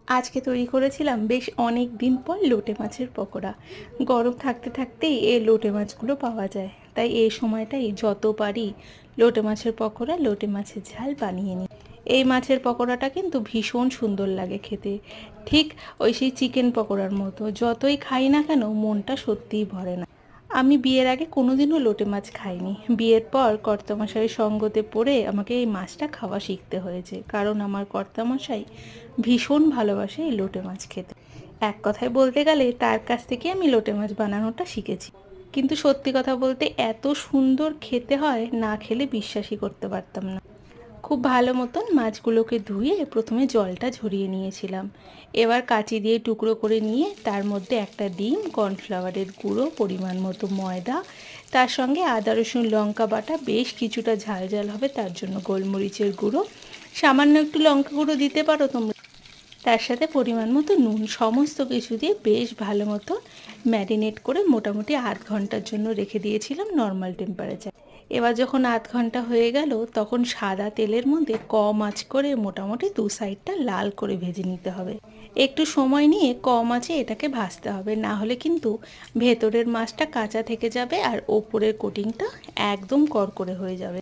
আজকে তৈরি করেছিলাম বেশ অনেক দিন পর লোটে মাছের পকোড়া। গরম থাকতে থাকতেই এই লোটে মাছগুলো পাওয়া যায়, তাই এই সময়টাই যত পারি লোটে মাছের পকোড়া, লোটে মাছের ঝাল বানিয়ে নিই। এই মাছের পকোড়াটা কিন্তু ভীষণ সুন্দর লাগে খেতে, ঠিক ওই সেই চিকেন পকোড়ার মতো। যতই খাই না কেন মনটা সত্যিই ভরে না। আমি বিয়ের আগে কোনোদিনও লোটে মাছ খাইনি। বিয়ের পর কর্তামশাইয়ের সঙ্গতে পড়ে আমাকে এই মাছটা খাওয়া শিখতে হয়েছে, কারণ আমার কর্তামশাই ভীষণ ভালোবাসে এই লোটে মাছ খেতে। এক কথায় বলতে গেলে তার কাছ থেকে আমি লোটে মাছ বানানোটা শিখেছি। কিন্তু সত্যি কথা বলতে এত সুন্দর খেতে হয়, না খেলে বিশ্বাসই করতে পারতাম না। খুব ভালো মতন মাছগুলোকে ধুয়ে প্রথমে জলটা ঝরিয়ে নিয়েছিলাম। এবার কাঁচি দিয়ে টুকরো করে নিয়ে তার মধ্যে একটা ডিম, কর্নফ্লাওয়ারের গুঁড়ো, পরিমাণ মতো ময়দা, তার সঙ্গে আদা রসুন লঙ্কা বাটা, বেশ কিছুটা ঝাল ঝাল হবে তার জন্য গোলমরিচের গুঁড়ো, সামান্য একটু লঙ্কা গুঁড়ো দিতে পারো তোমরা, তার সাথে পরিমাণ মতো নুন, সমস্ত কিছু দিয়ে বেশ ভালো মতো ম্যারিনেট করে মোটামুটি 8 ঘন্টার জন্য রেখে দিয়েছিলাম নর্মাল টেম্পারেচার। এবার যখন 8 ঘন্টা হয়ে গেল, তখন সাদা তেলের মধ্যে কম আঁচ করে মোটামুটি দু সাইডটা লাল করে ভেজে নিতে হবে। একটু সময় নিয়ে কম আঁচে এটাকে ভাজতে হবে, না হলে কিন্তু ভেতরের মাছটা কাঁচা থেকে যাবে আর ওপরের কোটিংটা একদম কড়কড়ে হয়ে যাবে।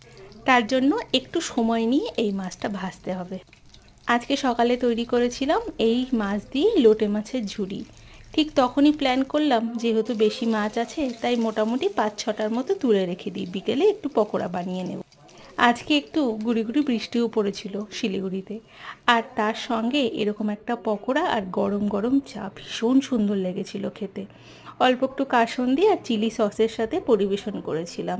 তার জন্য একটু সময় নিয়ে এই মাছটা ভাজতে হবে। আজকে সকালে তৈরি করেছিলাম এই মাছ দিয়ে লোটে মাছের ঝুড়ি। ঠিক তখনই প্ল্যান করলাম, যেহেতু বেশি মাছ আছে তাই মোটামুটি 5-6টার মতো তুলে রেখে দিই, বিকেলে একটু পকোড়া বানিয়ে নেব। আজকে একটু গুড়ি গুড়ি বৃষ্টিও পড়েছিল শিলিগুড়িতে, আর তার সঙ্গে এরকম একটা পকোড়া আর গরম গরম চা ভীষণ সুন্দর লেগেছিল খেতে। অল্প একটু কাসন্দি আর চিলি সসের সাথে পরিবেশন করেছিলাম।